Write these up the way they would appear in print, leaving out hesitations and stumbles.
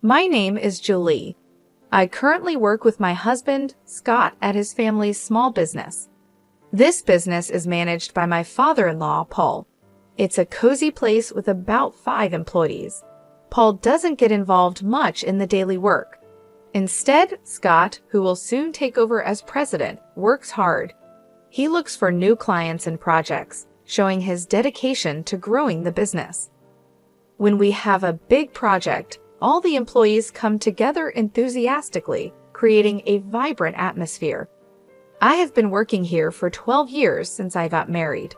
My name is Julie. I currently work with my husband, Scott, at his family's small business. This business is managed by my father-in-law, Paul. It's a cozy place with about 5 employees. Paul doesn't get involved much in the daily work. Instead, Scott, who will soon take over as president, works hard. He looks for new clients and projects, showing his dedication to growing the business. When we have a big project, all the employees come together enthusiastically, creating a vibrant atmosphere. I have been working here for 12 years since I got married.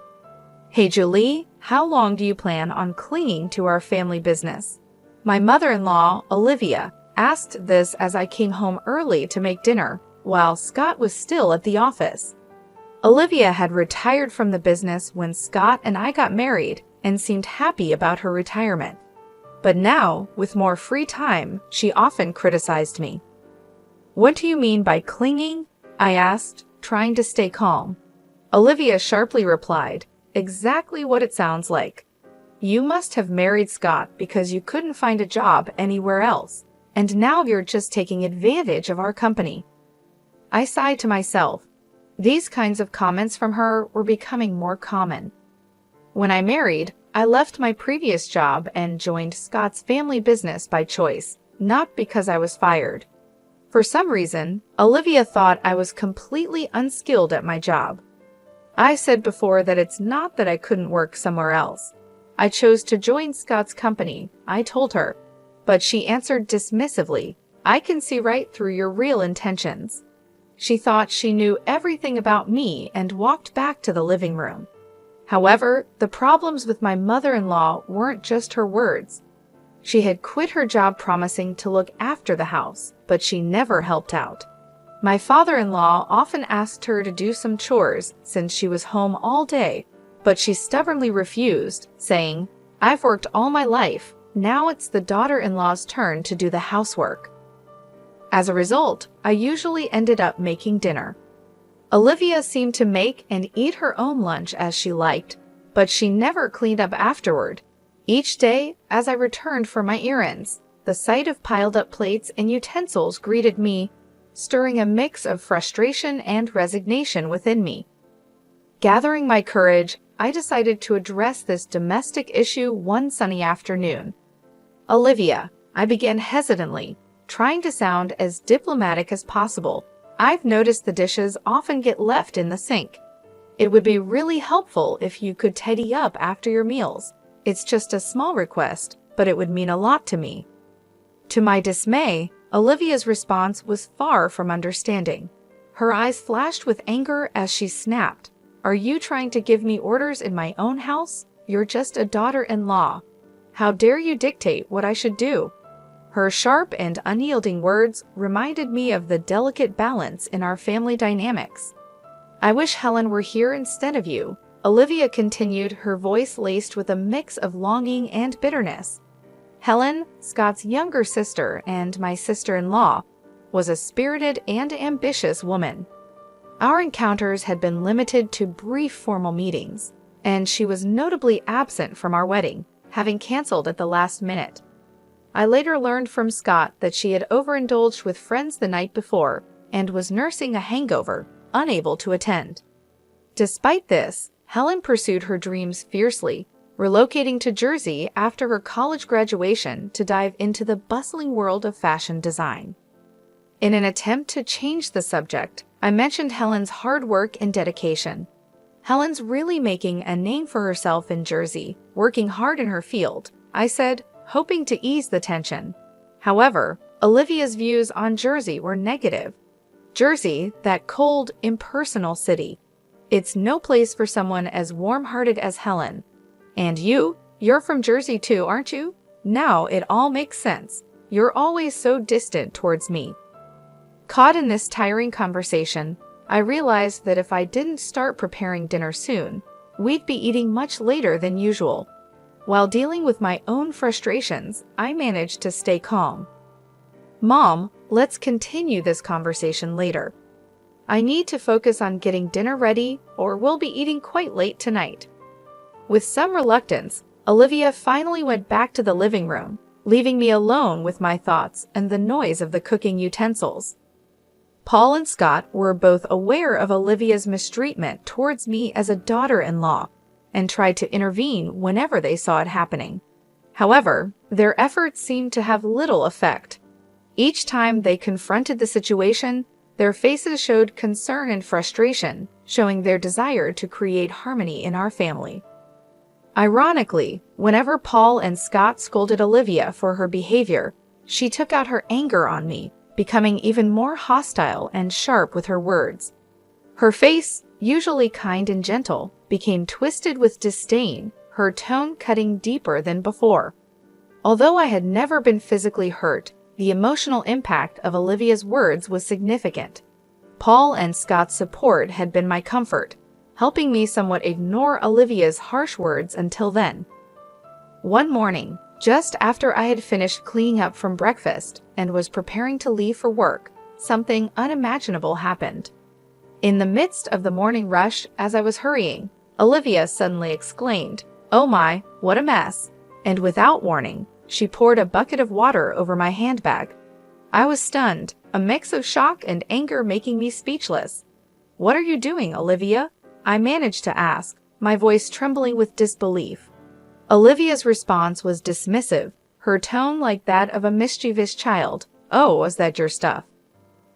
Hey Julie, how long do you plan on clinging to our family business? My mother-in-law, Olivia, asked this as I came home early to make dinner, while Scott was still at the office. Olivia had retired from the business when Scott and I got married and seemed happy about her retirement. But now, with more free time, she often criticized me. "What do you mean by clinging?" I asked, trying to stay calm. Olivia sharply replied, "Exactly what it sounds like. You must have married Scott because you couldn't find a job anywhere else, and now you're just taking advantage of our company." I sighed to myself. These kinds of comments from her were becoming more common. When I married, I left my previous job and joined Scott's family business by choice, not because I was fired. For some reason, Olivia thought I was completely unskilled at my job. I said before that it's not that I couldn't work somewhere else. I chose to join Scott's company, I told her. But she answered dismissively, "I can see right through your real intentions." She thought she knew everything about me and walked back to the living room. However, the problems with my mother-in-law weren't just her words. She had quit her job promising to look after the house, but she never helped out. My father-in-law often asked her to do some chores since she was home all day, but she stubbornly refused, saying, "I've worked all my life, now it's the daughter-in-law's turn to do the housework." As a result, I usually ended up making dinner. Olivia seemed to make and eat her own lunch as she liked, but she never cleaned up afterward. Each day, as I returned from my errands, the sight of piled-up plates and utensils greeted me, stirring a mix of frustration and resignation within me. Gathering my courage, I decided to address this domestic issue one sunny afternoon. "Olivia," I began hesitantly, trying to sound as diplomatic as possible, "I've noticed the dishes often get left in the sink. It would be really helpful if you could tidy up after your meals. It's just a small request, but it would mean a lot to me." To my dismay, Olivia's response was far from understanding. Her eyes flashed with anger as she snapped, "Are you trying to give me orders in my own house? You're just a daughter-in-law. How dare you dictate what I should do?" Her sharp and unyielding words reminded me of the delicate balance in our family dynamics. "I wish Helen were here instead of you," Olivia continued, her voice laced with a mix of longing and bitterness. Helen, Scott's younger sister and my sister-in-law, was a spirited and ambitious woman. Our encounters had been limited to brief formal meetings, and she was notably absent from our wedding, having canceled at the last minute. I later learned from Scott that she had overindulged with friends the night before and was nursing a hangover, unable to attend. Despite this, Helen pursued her dreams fiercely, relocating to Jersey after her college graduation to dive into the bustling world of fashion design. In an attempt to change the subject, I mentioned Helen's hard work and dedication. "Helen's really making a name for herself in Jersey, working hard in her field," I said, hoping to ease the tension. However, Olivia's views on Jersey were negative. Jersey, that cold, impersonal city. It's no place for someone as warm-hearted as Helen. "And you're from Jersey too, aren't you? Now it all makes sense. You're always so distant towards me." Caught in this tiring conversation, I realized that if I didn't start preparing dinner soon, we'd be eating much later than usual. While dealing with my own frustrations, I managed to stay calm. "Mom, let's continue this conversation later. I need to focus on getting dinner ready, or we'll be eating quite late tonight." With some reluctance, Olivia finally went back to the living room, leaving me alone with my thoughts and the noise of the cooking utensils. Paul and Scott were both aware of Olivia's mistreatment towards me as a daughter-in-law and tried to intervene whenever they saw it happening. However, their efforts seemed to have little effect. Each time they confronted the situation, their faces showed concern and frustration, showing their desire to create harmony in our family. Ironically, whenever Paul and Scott scolded Olivia for her behavior, she took out her anger on me, becoming even more hostile and sharp with her words. Her face, usually kind and gentle, became twisted with disdain, her tone cutting deeper than before. Although I had never been physically hurt, the emotional impact of Olivia's words was significant. Paul and Scott's support had been my comfort, helping me somewhat ignore Olivia's harsh words until then. One morning, just after I had finished cleaning up from breakfast and was preparing to leave for work, something unimaginable happened. In the midst of the morning rush, as I was hurrying, Olivia suddenly exclaimed, "Oh my, what a mess!" And without warning, she poured a bucket of water over my handbag. I was stunned, a mix of shock and anger making me speechless. "What are you doing, Olivia?" I managed to ask, my voice trembling with disbelief. Olivia's response was dismissive, her tone like that of a mischievous child. "Oh, was that your stuff?"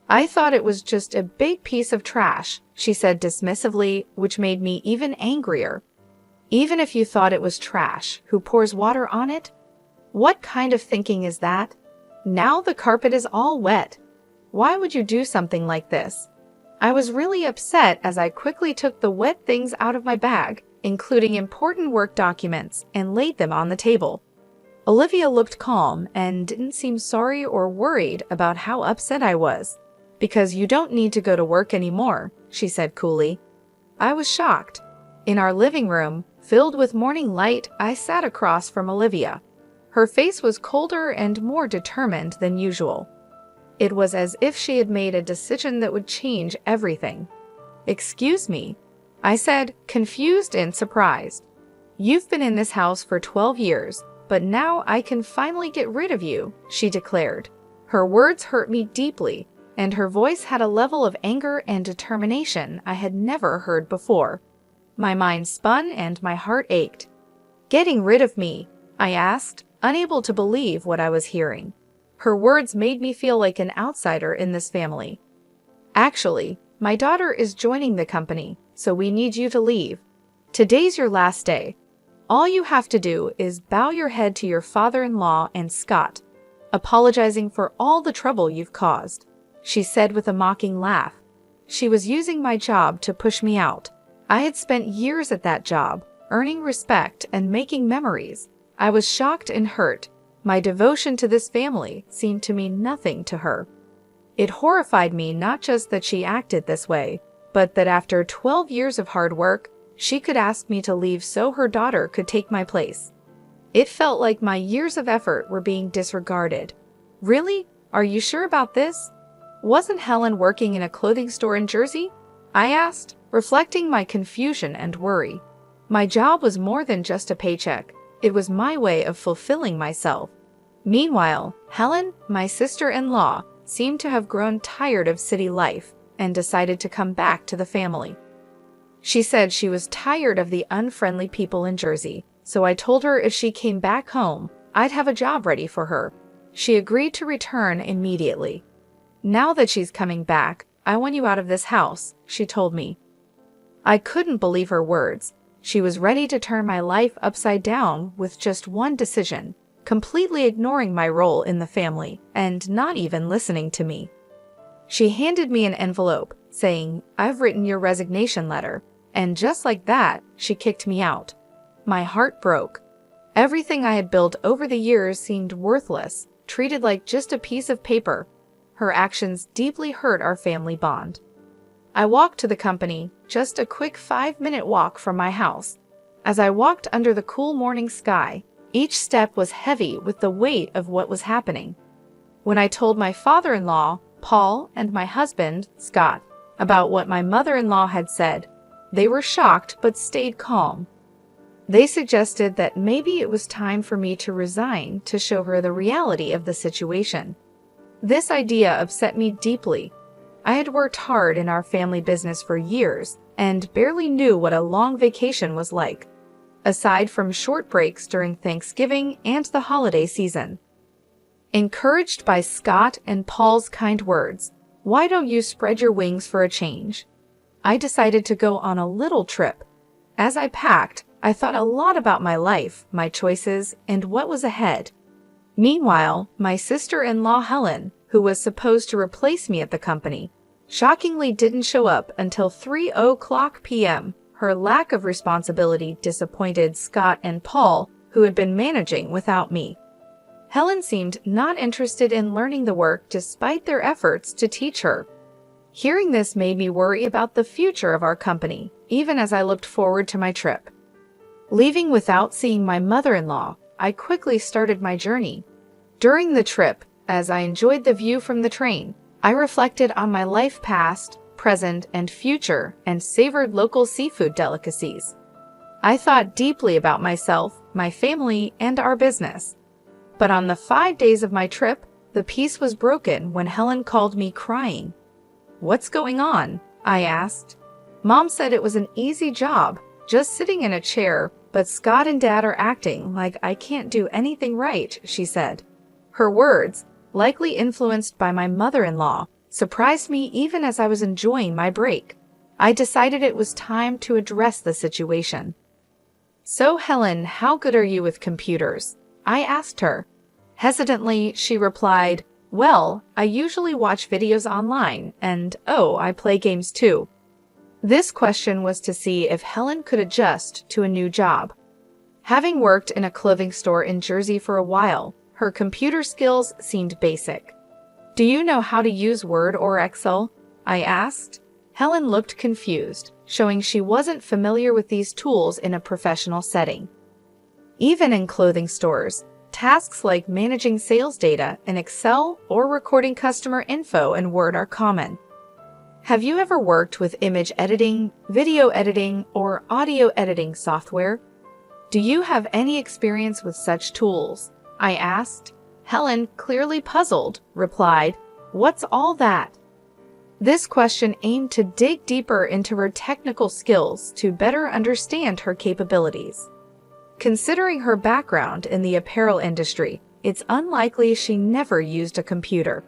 "I thought it was just a big piece of trash," she said dismissively, which made me even angrier. "Even if you thought it was trash, who pours water on it? What kind of thinking is that? Now the carpet is all wet. Why would you do something like this?" I was really upset as I quickly took the wet things out of my bag, including important work documents, and laid them on the table. Olivia looked calm and didn't seem sorry or worried about how upset I was. "Because you don't need to go to work anymore," she said coolly. I was shocked. In our living room, filled with morning light, I sat across from Olivia. Her face was colder and more determined than usual. It was as if she had made a decision that would change everything. "Excuse me," I said, confused and surprised. "You've been in this house for 12 years, but now I can finally get rid of you," she declared. Her words hurt me deeply, and her voice had a level of anger and determination I had never heard before. My mind spun and my heart ached. "Getting rid of me?" I asked, unable to believe what I was hearing. Her words made me feel like an outsider in this family. "Actually, my daughter is joining the company, so we need you to leave. Today's your last day. All you have to do is bow your head to your father-in-law and Scott, apologizing for all the trouble you've caused," she said with a mocking laugh. She was using my job to push me out. I had spent years at that job, earning respect and making memories. I was shocked and hurt. My devotion to this family seemed to mean nothing to her. It horrified me not just that she acted this way, but that after 12 years of hard work, she could ask me to leave so her daughter could take my place. It felt like my years of effort were being disregarded. "Really? Are you sure about this? Wasn't Helen working in a clothing store in Jersey?" I asked, reflecting my confusion and worry. My job was more than just a paycheck. It was my way of fulfilling myself. Meanwhile, Helen, my sister-in-law, seemed to have grown tired of city life and decided to come back to the family. She said she was tired of the unfriendly people in Jersey, so I told her if she came back home, I'd have a job ready for her. She agreed to return immediately. "Now that she's coming back, I want you out of this house," she told me. I couldn't believe her words. She was ready to turn my life upside down with just one decision, completely ignoring my role in the family and not even listening to me. She handed me an envelope, saying, "I've written your resignation letter," and just like that, she kicked me out. My heart broke. Everything I had built over the years seemed worthless, treated like just a piece of paper. Her actions deeply hurt our family bond. I walked to the company, just a quick 5-minute walk from my house. As I walked under the cool morning sky, each step was heavy with the weight of what was happening. When I told my father-in-law, Paul, and my husband, Scott, about what my mother-in-law had said, they were shocked but stayed calm. They suggested that maybe it was time for me to resign to show her the reality of the situation. This idea upset me deeply. I had worked hard in our family business for years and barely knew what a long vacation was like, aside from short breaks during Thanksgiving and the holiday season. Encouraged by Scott and Paul's kind words, "Why don't you spread your wings for a change?" I decided to go on a little trip. As I packed, I thought a lot about my life, my choices, and what was ahead. Meanwhile, my sister-in-law Helen, who was supposed to replace me at the company, shockingly didn't show up until 3:00 p.m. Her lack of responsibility disappointed Scott and Paul, who had been managing without me. Helen seemed not interested in learning the work despite their efforts to teach her. Hearing this made me worry about the future of our company, even as I looked forward to my trip. Leaving without seeing my mother-in-law, I quickly started my journey. During the trip, as I enjoyed the view from the train, I reflected on my life past, present, and future, and savored local seafood delicacies. I thought deeply about myself, my family, and our business. But on the 5 days of my trip, the peace was broken when Helen called me crying. "What's going on?" I asked. "Mom said it was an easy job, just sitting in a chair, but Scott and Dad are acting like I can't do anything right," she said. Her words, likely influenced by my mother-in-law, surprised me even as I was enjoying my break. I decided it was time to address the situation. "So Helen, how good are you with computers?" I asked her. Hesitantly, she replied, "Well, I usually watch videos online, and I play games too." This question was to see if Helen could adjust to a new job. Having worked in a clothing store in Jersey for a while, her computer skills seemed basic. "Do you know how to use Word or Excel?" I asked. Helen looked confused, showing she wasn't familiar with these tools in a professional setting. Even in clothing stores, tasks like managing sales data in Excel or recording customer info in Word are common. Have you ever worked with image editing, video editing, or audio editing software? Do you have any experience with such tools? I asked. Helen, clearly puzzled, replied, "What's all that?" This question aimed to dig deeper into her technical skills to better understand her capabilities. Considering her background in the apparel industry, it's unlikely she never used a computer.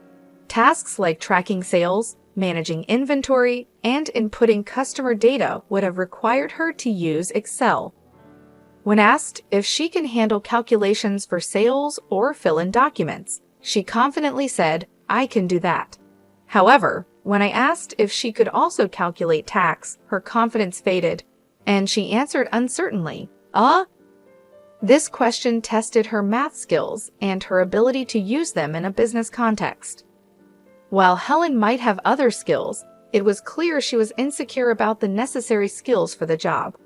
Tasks like tracking sales, managing inventory, and inputting customer data would have required her to use Excel. When asked if she can handle calculations for sales or fill in documents, she confidently said, "I can do that." However, when I asked if she could also calculate tax, her confidence faded, and she answered uncertainly, This question tested her math skills and her ability to use them in a business context. While Helen might have other skills, it was clear she was insecure about the necessary skills for the job.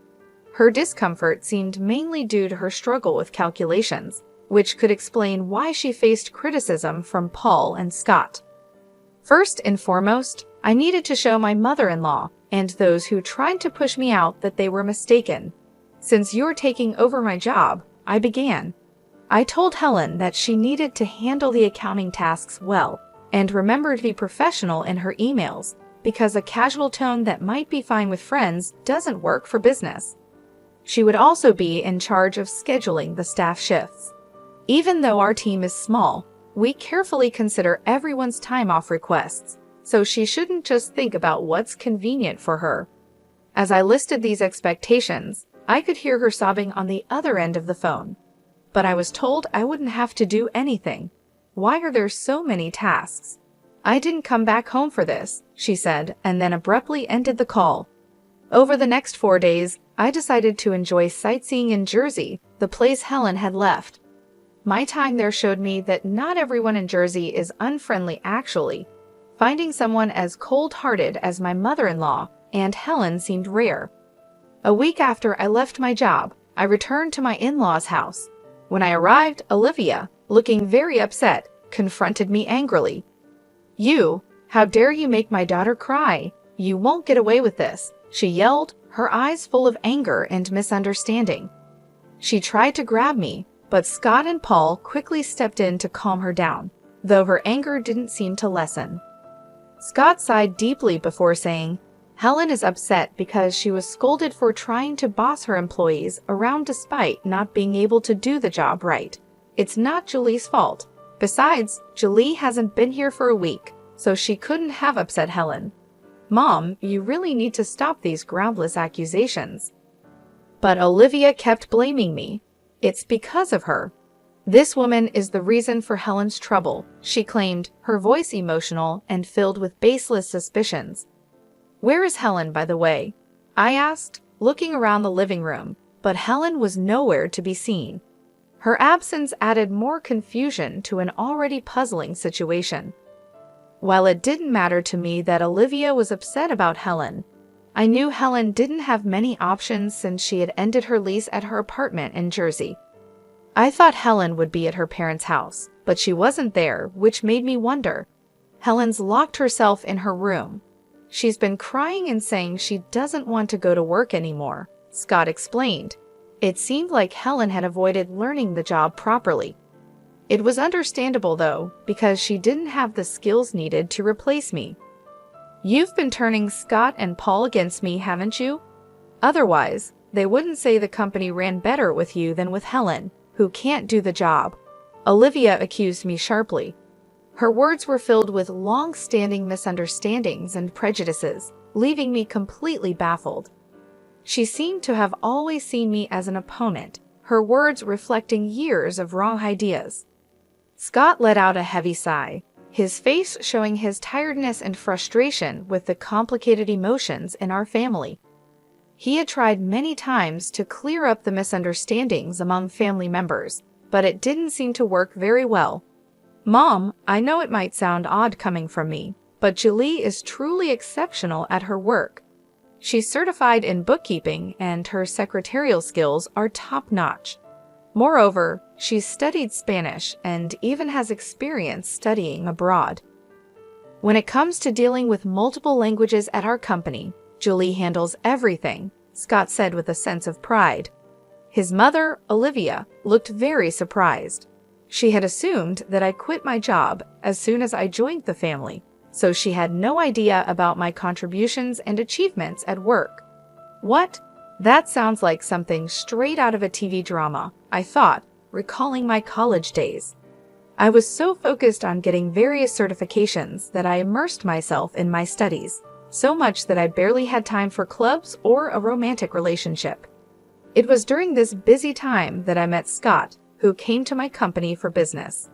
Her discomfort seemed mainly due to her struggle with calculations, which could explain why she faced criticism from Paul and Scott. First and foremost, I needed to show my mother-in-law and those who tried to push me out that they were mistaken. "Since you're taking over my job," I began. I told Helen that she needed to handle the accounting tasks well and remember to be professional in her emails, because a casual tone that might be fine with friends doesn't work for business. She would also be in charge of scheduling the staff shifts. Even though our team is small, we carefully consider everyone's time off requests, so she shouldn't just think about what's convenient for her. As I listed these expectations, I could hear her sobbing on the other end of the phone. But I was told I wouldn't have to do anything. "Why are there so many tasks?" "I didn't come back home for this," she said, and then abruptly ended the call. Over the next 4 days, I decided to enjoy sightseeing in Jersey, the place Helen had left. My time there showed me that not everyone in Jersey is unfriendly actually. Finding someone as cold-hearted as my mother-in-law and Helen seemed rare. A week after I left my job, I returned to my in-laws' house. When I arrived, Olivia, looking very upset, confronted me angrily. How dare you make my daughter cry? You won't get away with this," she yelled, her eyes full of anger and misunderstanding. She tried to grab me, but Scott and Paul quickly stepped in to calm her down, though her anger didn't seem to lessen. Scott sighed deeply before saying, "Helen is upset because she was scolded for trying to boss her employees around despite not being able to do the job right. It's not Julie's fault. Besides, Julie hasn't been here for a week, so she couldn't have upset Helen. Mom, you really need to stop these groundless accusations." But Olivia kept blaming me. "It's because of her. This woman is the reason for Helen's trouble," she claimed, her voice emotional and filled with baseless suspicions. "Where is Helen, by the way?" I asked, looking around the living room, but Helen was nowhere to be seen. Her absence added more confusion to an already puzzling situation. While it didn't matter to me that Olivia was upset about Helen, I knew Helen didn't have many options since she had ended her lease at her apartment in Jersey. I thought Helen would be at her parents' house, but she wasn't there, which made me wonder. Helen's locked herself in her room. She's been crying and saying she doesn't want to go to work anymore, Scott explained. It seemed like Helen had avoided learning the job properly. It was understandable, though, because she didn't have the skills needed to replace me. "You've been turning Scott and Paul against me, haven't you? Otherwise, they wouldn't say the company ran better with you than with Helen, who can't do the job," Olivia accused me sharply. Her words were filled with long-standing misunderstandings and prejudices, leaving me completely baffled. She seemed to have always seen me as an opponent, her words reflecting years of wrong ideas. Scott let out a heavy sigh, his face showing his tiredness and frustration with the complicated emotions in our family. He had tried many times to clear up the misunderstandings among family members, but it didn't seem to work very well. "Mom, I know it might sound odd coming from me, but Julie is truly exceptional at her work. She's certified in bookkeeping and her secretarial skills are top-notch. Moreover, she's studied Spanish and even has experience studying abroad. When it comes to dealing with multiple languages at our company, Julie handles everything," Scott said with a sense of pride. His mother, Olivia, looked very surprised. She had assumed that I quit my job as soon as I joined the family, so she had no idea about my contributions and achievements at work. "What? That sounds like something straight out of a TV drama," I thought, recalling my college days. I was so focused on getting various certifications that I immersed myself in my studies, so much that I barely had time for clubs or a romantic relationship. It was during this busy time that I met Scott, who came to my company for business.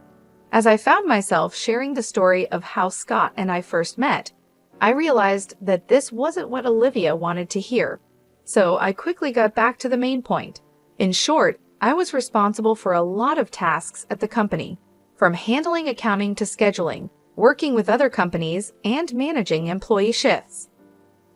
As I found myself sharing the story of how Scott and I first met, I realized that this wasn't what Olivia wanted to hear, so I quickly got back to the main point. In short, I was responsible for a lot of tasks at the company, from handling accounting to scheduling, working with other companies, and managing employee shifts.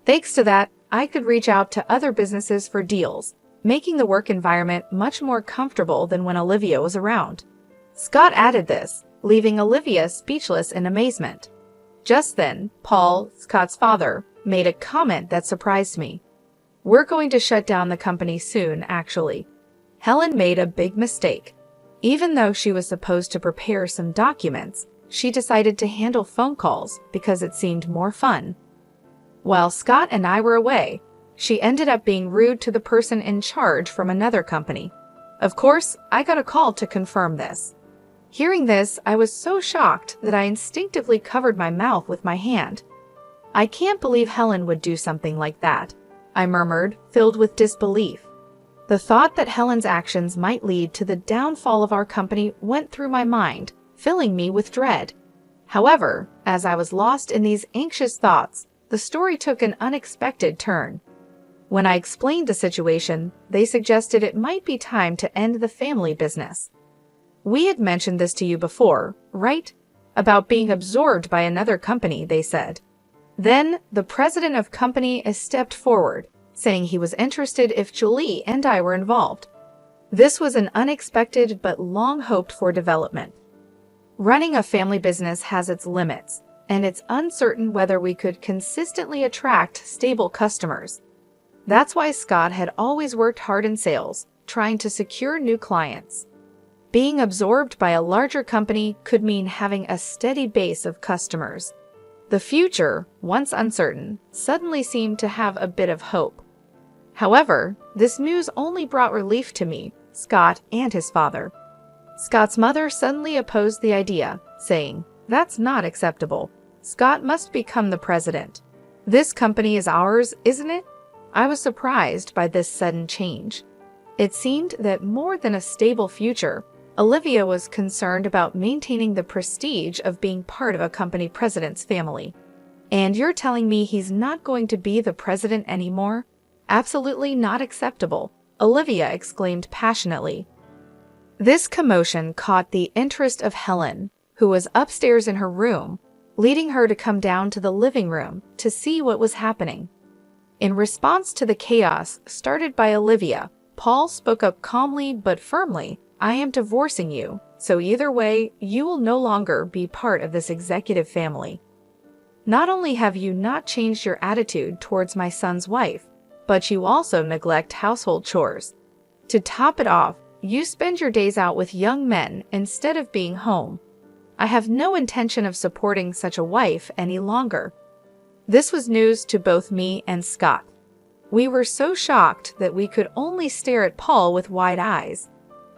Thanks to that, I could reach out to other businesses for deals, making the work environment much more comfortable than when Olivia was around. Scott added this, leaving Olivia speechless in amazement. Just then, Paul, Scott's father, made a comment that surprised me. "We're going to shut down the company soon, actually. Helen made a big mistake. Even though she was supposed to prepare some documents, she decided to handle phone calls because it seemed more fun. While Scott and I were away, she ended up being rude to the person in charge from another company. Of course, I got a call to confirm this. Hearing this, I was so shocked that I instinctively covered my mouth with my hand. I can't believe Helen would do something like that," I murmured, filled with disbelief. The thought that Helen's actions might lead to the downfall of our company went through my mind, filling me with dread. However, as I was lost in these anxious thoughts, the story took an unexpected turn. When I explained the situation, they suggested it might be time to end the family business. "We had mentioned this to you before, right? About being absorbed by another company," they said. Then, the president of company stepped forward, saying he was interested if Julie and I were involved. This was an unexpected but long-hoped-for development. Running a family business has its limits, and it's uncertain whether we could consistently attract stable customers. That's why Scott had always worked hard in sales, trying to secure new clients. Being absorbed by a larger company could mean having a steady base of customers. The future, once uncertain, suddenly seemed to have a bit of hope. However, this news only brought relief to me, Scott, and his father. Scott's mother suddenly opposed the idea, saying, "That's not acceptable. Scott must become the president. This company is ours, isn't it?" I was surprised by this sudden change. It seemed that more than a stable future, Olivia was concerned about maintaining the prestige of being part of a company president's family. "And you're telling me he's not going to be the president anymore? Absolutely not acceptable," Olivia exclaimed passionately. This commotion caught the interest of Helen, who was upstairs in her room, leading her to come down to the living room to see what was happening. In response to the chaos started by Olivia, Paul spoke up calmly but firmly, "I am divorcing you, so either way, you will no longer be part of this executive family. Not only have you not changed your attitude towards my son's wife, but you also neglect household chores. To top it off, you spend your days out with young men instead of being home. I have no intention of supporting such a wife any longer." This was news to both me and Scott. We were so shocked that we could only stare at Paul with wide eyes.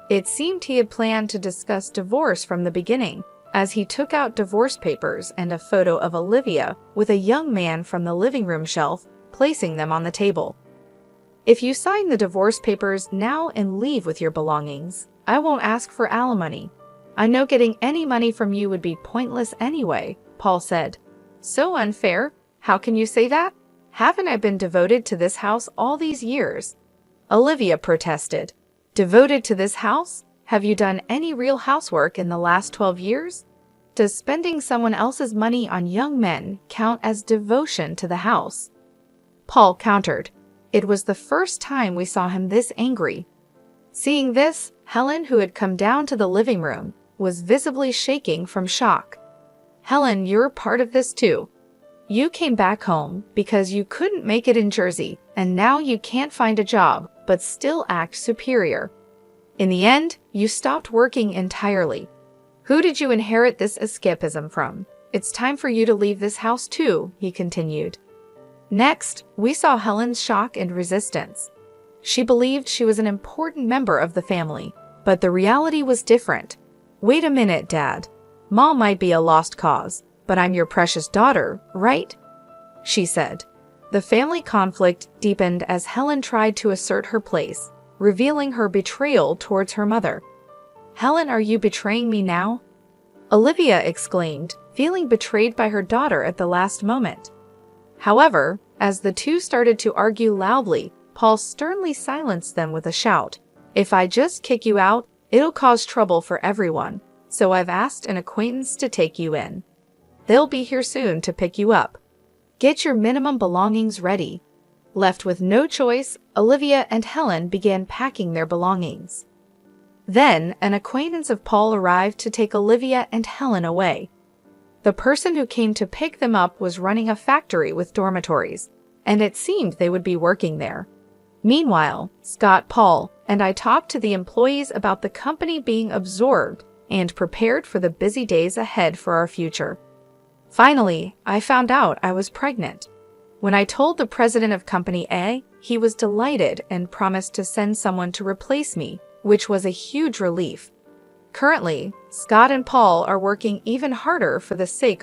It seemed he had planned to discuss divorce from the beginning, as he took out divorce papers and a photo of Olivia with a young man from the living room shelf, placing them on the table. "If you sign the divorce papers now and leave with your belongings, I won't ask for alimony. I know getting any money from you would be pointless anyway," Paul said. "So unfair. How can you say that? Haven't I been devoted to this house all these years?" Olivia protested. "Devoted to this house? Have you done any real housework in the last 12 years? Does spending someone else's money on young men count as devotion to the house?" Paul countered. It was the first time we saw him this angry. Seeing this, Helen, who had come down to the living room, was visibly shaking from shock. "Helen, you're part of this too. You came back home because you couldn't make it in Jersey, and now you can't find a job, but still act superior. In the end, you stopped working entirely. Who did you inherit this escapism from? It's time for you to leave this house too," he continued. Next, we saw Helen's shock and resistance. She believed she was an important member of the family, but the reality was different. "Wait a minute, Dad. Mom might be a lost cause, but I'm your precious daughter, right?" she said. The family conflict deepened as Helen tried to assert her place, revealing her betrayal towards her mother. "Helen, are you betraying me now?" Olivia exclaimed, feeling betrayed by her daughter at the last moment. However, as the two started to argue loudly, Paul sternly silenced them with a shout. "If I just kick you out, it'll cause trouble for everyone, so I've asked an acquaintance to take you in. They'll be here soon to pick you up. Get your minimum belongings ready." Left with no choice, Olivia and Helen began packing their belongings. Then, an acquaintance of Paul arrived to take Olivia and Helen away. The person who came to pick them up was running a factory with dormitories, and it seemed they would be working there. Meanwhile, Scott, Paul, and I talked to the employees about the company being absorbed and prepared for the busy days ahead for our future. Finally, I found out I was pregnant. When I told the president of Company A, he was delighted and promised to send someone to replace me, which was a huge relief. Currently, Scott and Paul are working even harder for the sake